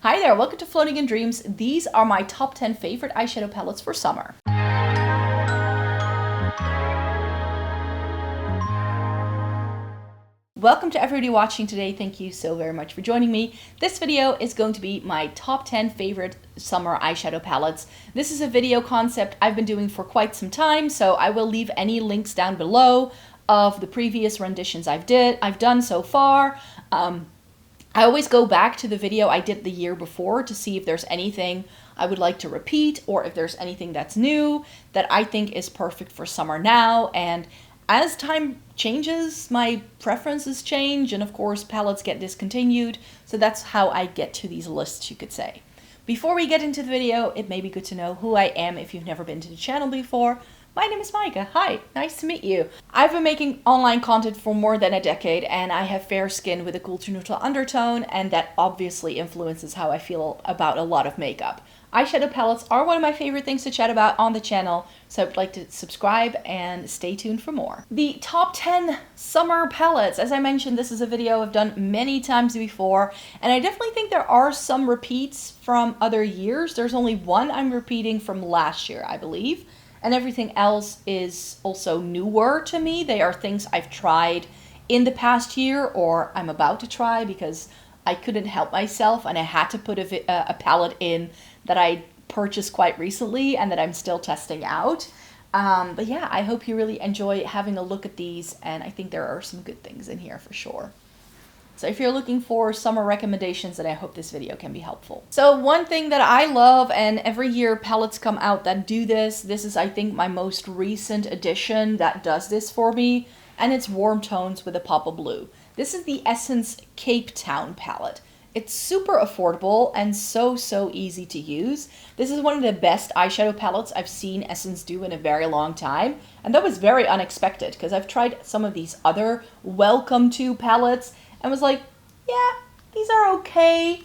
Hi there, welcome to Floating in Dreams. These are my top 10 favorite eyeshadow palettes for summer. Welcome to everybody watching today. Thank you so very much for joining me. This video is going to be my top 10 favorite summer eyeshadow palettes. This is a video concept I've been doing for quite some time, so I will leave any links down below of the previous renditions I've done so far. I always go back to the video I did the year before to see if there's anything I would like to repeat or if there's anything that's new that I think is perfect for summer now. And as time changes, my preferences change, and of course palettes get discontinued. So that's how I get to these lists, you could say. Before we get into the video, it may be good to know who I am if you've never been to the channel before. My name is Micah. Hi, nice to meet you. I've been making online content for more than a decade, and I have fair skin with a cool to neutral undertone, and that obviously influences how I feel about a lot of makeup. Eyeshadow palettes are one of my favorite things to chat about on the channel, so I'd like to subscribe and stay tuned for more. The top 10 summer palettes. As I mentioned, this is a video I've done many times before, and I definitely think there are some repeats from other years. There's only one I'm repeating from last year, I believe. And everything else is also newer to me. They are things I've tried in the past year or I'm about to try because I couldn't help myself and I had to put a palette in that I purchased quite recently and that I'm still testing out. But yeah, I hope you really enjoy having a look at these, and I think there are some good things in here for sure. So if you're looking for summer recommendations, then I hope this video can be helpful. So one thing that I love, and every year palettes come out that do this, this is I think my most recent addition that does this for me, and it's warm tones with a pop of blue. This is the Essence Cape Town palette. It's super affordable and so easy to use. This is one of the best eyeshadow palettes I've seen Essence do in a very long time, and that was very unexpected because I've tried some of these other Welcome To palettes and was like, yeah, these are okay.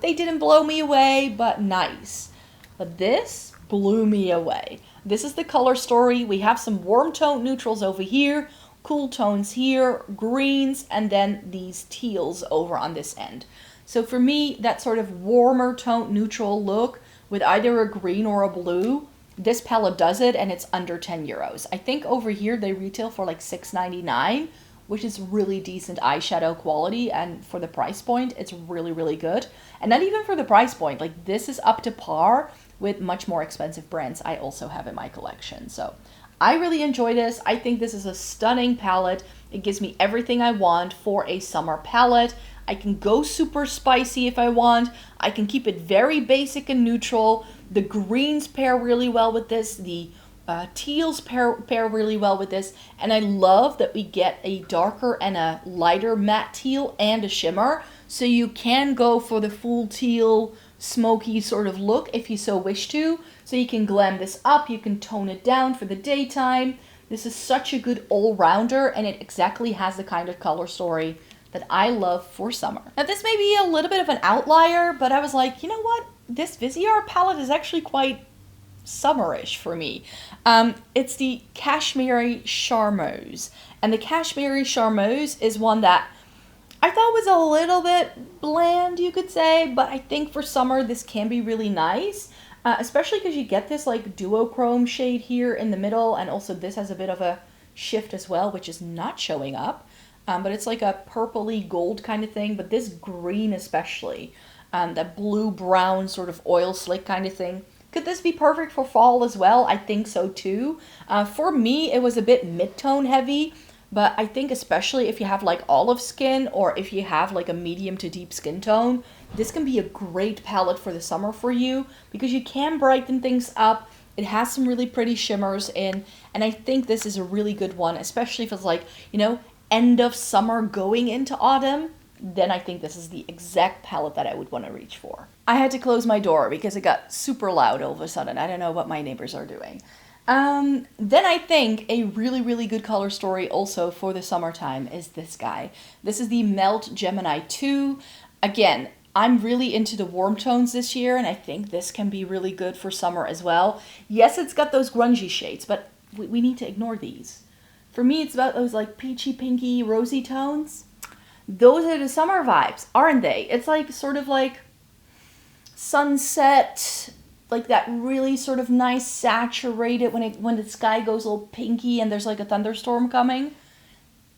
They didn't blow me away, but nice. But this blew me away. This is the color story. We have some warm tone neutrals over here, cool tones here, greens, and then these teals over on this end. So for me, that sort of warmer tone neutral look with either a green or a blue, this palette does it, and it's under 10 euros. I think over here they retail for like $6.99, which is really decent eyeshadow quality, and for the price point, it's really good. And not even for the price point, like this is up to par with much more expensive brands I also have in my collection. So I really enjoy this. I think this is a stunning palette. It gives me everything I want for a summer palette. I can go super spicy if I want. I can keep it very basic and neutral. The greens pair really well with this. The teals pair really well with this, and I love that we get a darker and a lighter matte teal and a shimmer, so you can go for the full teal smoky sort of look if you so wish to. So you can glam this up, you can tone it down for the daytime. This is such a good all-rounder, and it exactly has the kind of color story that I love for summer. Now this may be a little bit of an outlier, but I was like, you know what, this Viseart palette is actually quite summerish for me. It's the Cashmere Charmeuse, and the Cashmere Charmeuse is one that I thought was a little bit bland, you could say, but I think for summer this can be really nice, especially because you get this like duochrome shade here in the middle, and also this has a bit of a shift as well, which is not showing up, but it's like a purpley gold kind of thing. But this green especially, that blue-brown sort of oil slick kind of thing. Could this be perfect for fall as well? I think so too. For me, it was a bit mid-tone heavy, but I think especially if you have like olive skin or if you have like a medium to deep skin tone, this can be a great palette for the summer for you because you can brighten things up. It has some really pretty shimmers in, and I think this is a really good one, especially if it's like, you know, end of summer going into autumn. Then I think this is the exact palette that I would want to reach for. I had to close my door because it got super loud all of a sudden. I don't know what my neighbors are doing. Then I think a really good color story also for the summertime is this guy. This is the Melt Gemini 2. Again, I'm really into the warm tones this year, and I think this can be really good for summer as well. Yes, it's got those grungy shades, but we need to ignore these. For me, it's about those like peachy, pinky, rosy tones. Those are the summer vibes, aren't they? It's like sort of like sunset, like that really sort of nice saturated when the sky goes a little pinky and there's like a thunderstorm coming.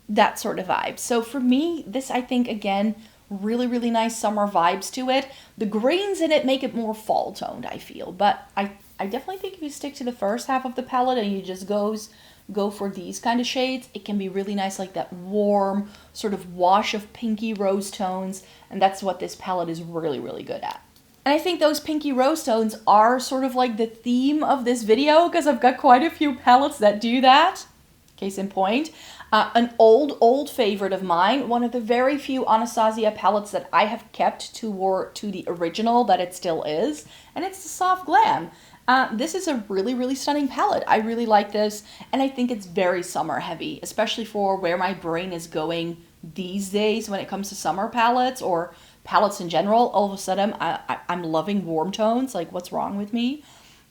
That sort of vibe. So for me, this, I think, again, really, really nice summer vibes to it. The greens in it make it more fall toned, I feel. But I definitely think if you stick to the first half of the palette and you just go for these kind of shades, it can be really nice, like that warm sort of wash of pinky rose tones. And that's what this palette is really, really good at. And I think those pinky rose tones are sort of like the theme of this video, because I've got quite a few palettes that do that. Case in point. An old favorite of mine, one of the very few Anastasia palettes that I have kept to the original that it still is, and it's the Soft Glam. This is a really, really stunning palette. I really like this, and I think it's very summer heavy, especially for where my brain is going these days when it comes to summer palettes or palettes in general. All of a sudden, I'm loving warm tones, like what's wrong with me?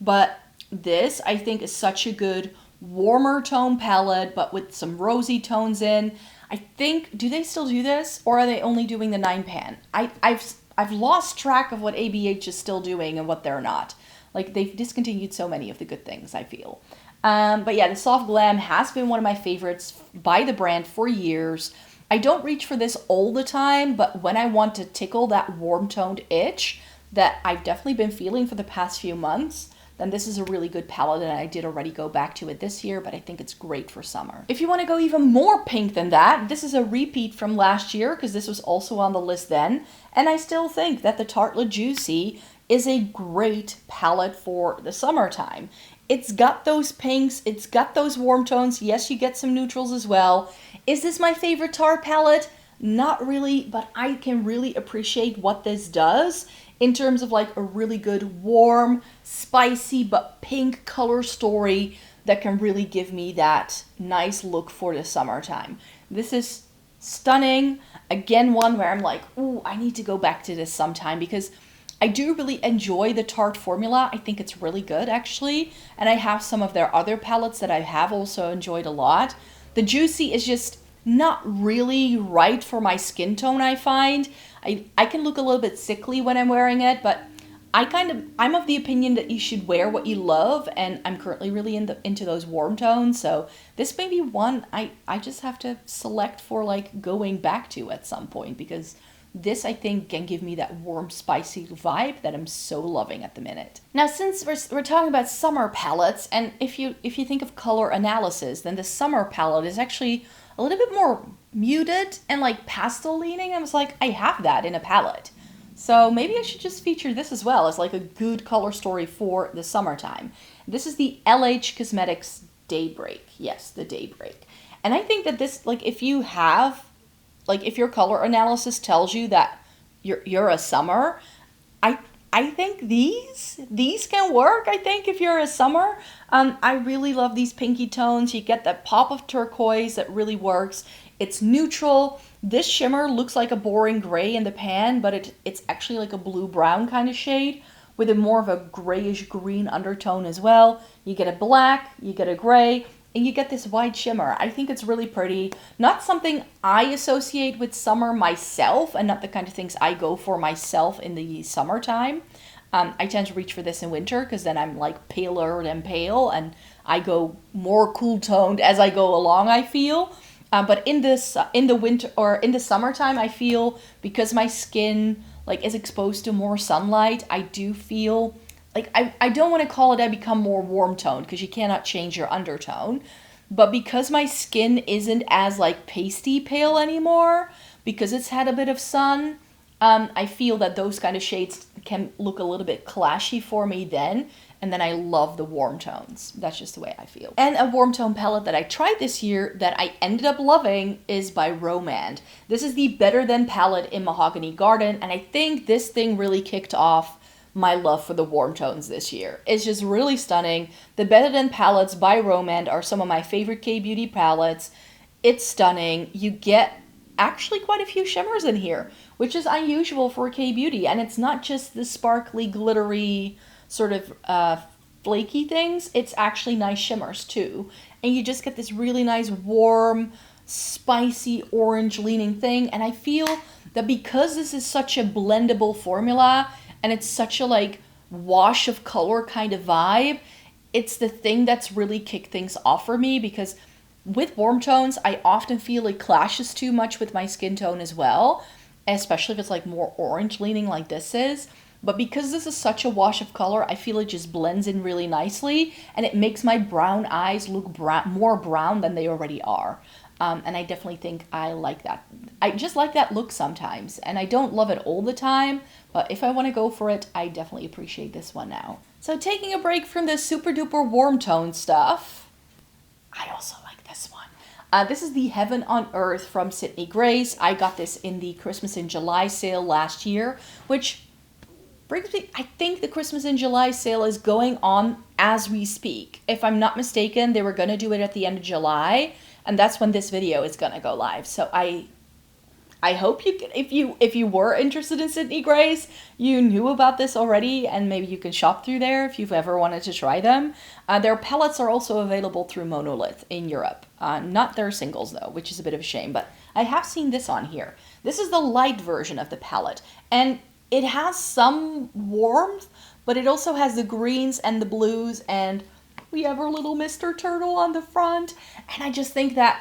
But this, I think, is such a good warmer tone palette, but with some rosy tones in. I think, do they still do this, or are they only doing the 9-pan? I've lost track of what ABH is still doing and what they're not. Like, they've discontinued so many of the good things, I feel. But yeah, the Soft Glam has been one of my favorites by the brand for years. I don't reach for this all the time, but when I want to tickle that warm toned itch that I've definitely been feeling for the past few months, then this is a really good palette, and I did already go back to it this year, but I think it's great for summer. If you want to go even more pink than that, this is a repeat from last year, because this was also on the list then, and I still think that the Tartelette Juicy is a great palette for the summertime. It's got those pinks, it's got those warm tones, yes, you get some neutrals as well. Is this my favorite Tarte palette? Not really, but I can really appreciate what this does in terms of like a really good warm, spicy, but pink color story that can really give me that nice look for the summertime. This is stunning. Again, one where I'm like, ooh, I need to go back to this sometime, because I do really enjoy the Tarte formula. I think it's really good, actually. And I have some of their other palettes that I have also enjoyed a lot. The Juicy is just not really right for my skin tone, I find. I can look a little bit sickly when I'm wearing it, but I'm of the opinion that you should wear what you love, and I'm currently really into those warm tones, so this may be one I just have to select for like going back to at some point, because this, I think, can give me that warm, spicy vibe that I'm so loving at the minute. Now, since we're talking about summer palettes, and if you think of color analysis, then the summer palette is actually a little bit more muted and like pastel leaning. I was like, I have that in a palette. So maybe I should just feature this as well as like a good color story for the summertime. This is the LH Cosmetics Daybreak. Yes, the Daybreak. And I think that this, like, if you have, like, if your color analysis tells you that you're a summer, I think these can work. I think if you're a summer, I really love these pinky tones. You get that pop of turquoise that really works. It's neutral. This shimmer looks like a boring gray in the pan, but it's actually like a blue-brown kind of shade with a more of a grayish-green undertone as well. You get a black, you get a gray, and you get this white shimmer. I think it's really pretty. Not something I associate with summer myself, and not the kind of things I go for myself in the summertime. I tend to reach for this in winter, because then I'm like paler than pale, and I go more cool toned as I go along, I feel. But in the winter or in the summertime, I feel, because my skin like is exposed to more sunlight, I do feel like I don't want to call it I become more warm toned, because you cannot change your undertone. But because my skin isn't as like pasty pale anymore, because it's had a bit of sun, I feel that those kind of shades can look a little bit clashy for me then. And then I love the warm tones. That's just the way I feel. And a warm tone palette that I tried this year that I ended up loving is by Romand. This is the Better Than palette in Mahogany Garden. And I think this thing really kicked off my love for the warm tones this year. It's just really stunning. The Better Than palettes by Romand are some of my favorite K-beauty palettes. It's stunning. You get actually quite a few shimmers in here, which is unusual for K-beauty. And it's not just the sparkly, glittery, sort of flaky things. It's actually nice shimmers too. And you just get this really nice, warm, spicy, orange leaning thing. And I feel that because this is such a blendable formula, and it's such a like wash of color kind of vibe. It's the thing that's really kicked things off for me, because with warm tones, I often feel it clashes too much with my skin tone as well, especially if it's like more orange leaning like this is. But because this is such a wash of color, I feel it just blends in really nicely, and it makes my brown eyes look more brown than they already are. And I definitely think I like that. I just like that look sometimes, and I don't love it all the time, but if I want to go for it, I definitely appreciate this one now. So taking a break from the super duper warm tone stuff, I also like this one. This is the Heaven on Earth from Sydney Grace. I got this in the Christmas in July sale last year, which brings me, I think the Christmas in July sale is going on as we speak. If I'm not mistaken, they were going to do it at the end of July, and that's when this video is going to go live. So I hope you can, if you were interested in Sydney Grace, you knew about this already, and maybe you can shop through there if you've ever wanted to try them. Their palettes are also available through Monolith in Europe. Not their singles though, which is a bit of a shame, but I have seen this on here. This is the light version of the palette, and it has some warmth, but it also has the greens and the blues, and we have our little Mr. Turtle on the front. And I just think that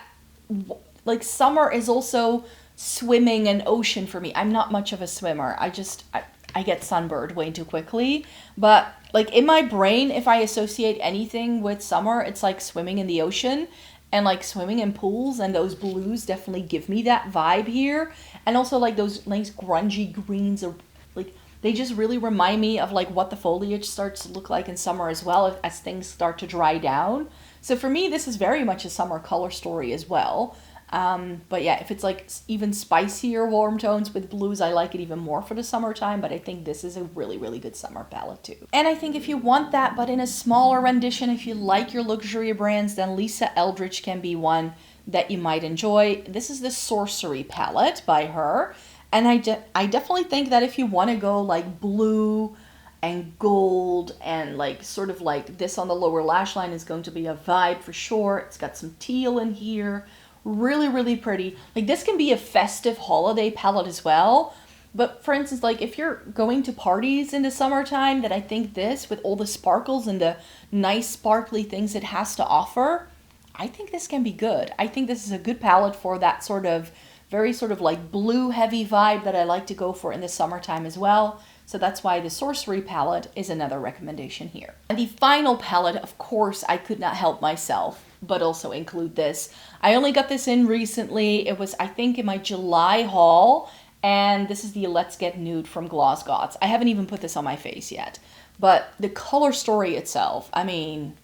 like summer is also swimming and ocean for me. I'm not much of a swimmer. I get sunburned way too quickly. But like in my brain, if I associate anything with summer, it's like swimming in the ocean and like swimming in pools, and those blues definitely give me that vibe here. And also like those nice grungy greens are like, they just really remind me of like what the foliage starts to look like in summer as well, as things start to dry down. So for me, this is very much a summer color story as well. But yeah, if it's like even spicier warm tones with blues, I like it even more for the summertime, but I think this is a really, really good summer palette too. And I think if you want that, but in a smaller rendition, if you like your luxury brands, then Lisa Eldridge can be one that you might enjoy. This is the Sorcery palette by her. And I definitely think that if you want to go like blue and gold and like sort of like this on the lower lash line is going to be a vibe for sure. It's got some teal in here. Really, really pretty. Like this can be a festive holiday palette as well. But for instance, like if you're going to parties in the summertime, then I think this, with all the sparkles and the nice sparkly things it has to offer, I think this can be good. I think this is a good palette for that sort of very sort of like blue heavy vibe that I like to go for in the summertime as well. So that's why the Sorcery palette is another recommendation here. And the final palette, of course, I could not help myself but also include this. I only got this in recently. It was, I think, in my July haul, and this is the Let's Get Nude from Gloss Gods. I haven't even put this on my face yet, but the color story itself, I mean,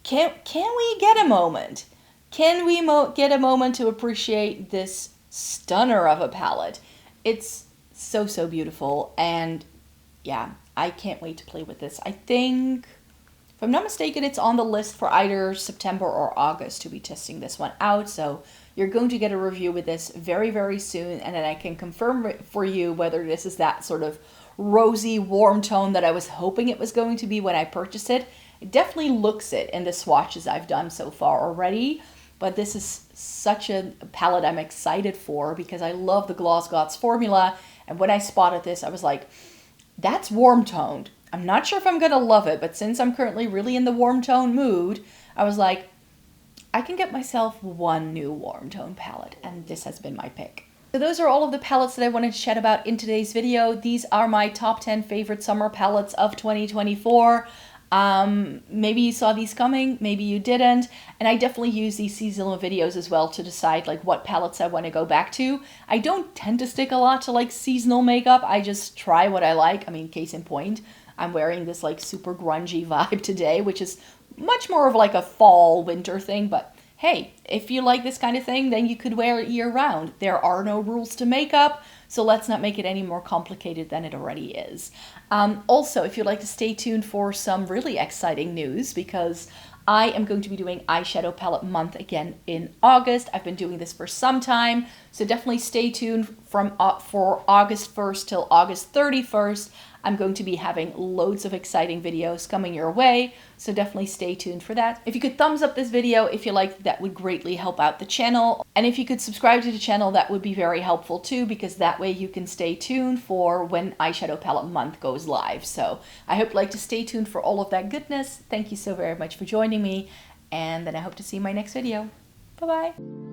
can we get a moment? Can we get a moment to appreciate this stunner of a palette? It's so, so beautiful, and yeah, I can't wait to play with this. I think, if I'm not mistaken, it's on the list for either September or August to be testing this one out, so you're going to get a review with this very, very soon, and then I can confirm for you whether this is that sort of rosy, warm tone that I was hoping it was going to be when I purchased it. It definitely looks it in the swatches I've done so far already. But this is such a palette I'm excited for because I love the Gloss Gods formula. And when I spotted this, I was like, that's warm toned. I'm not sure if I'm going to love it, but since I'm currently really in the warm tone mood, I was like, I can get myself one new warm tone palette, and this has been my pick. So those are all of the palettes that I wanted to chat about in today's video. These are my top 10 favorite summer palettes of 2024. Maybe you saw these coming, maybe you didn't, and I definitely use these seasonal videos as well to decide like what palettes I want to go back to. I don't tend to stick a lot to like seasonal makeup. I just try what I like. I mean, case in point, I'm wearing this like super grungy vibe today, which is much more of like a fall winter thing, but hey, if you like this kind of thing, then you could wear it year round. There are no rules to makeup, so let's not make it any more complicated than it already is. Also, if you'd like to stay tuned for some really exciting news, because I am going to be doing eyeshadow palette month again in August. I've been doing this for some time, So definitely stay tuned for August 1st till August 31st. I'm going to be having loads of exciting videos coming your way, so definitely stay tuned for that. If you could thumbs up this video if you liked, that would greatly help out the channel. And if you could subscribe to the channel, that would be very helpful too, because that way you can stay tuned for when eyeshadow palette month goes live. So I hope you'd like to stay tuned for all of that goodness. Thank you so very much for joining me, and then I hope to see you in my next video. Bye-bye.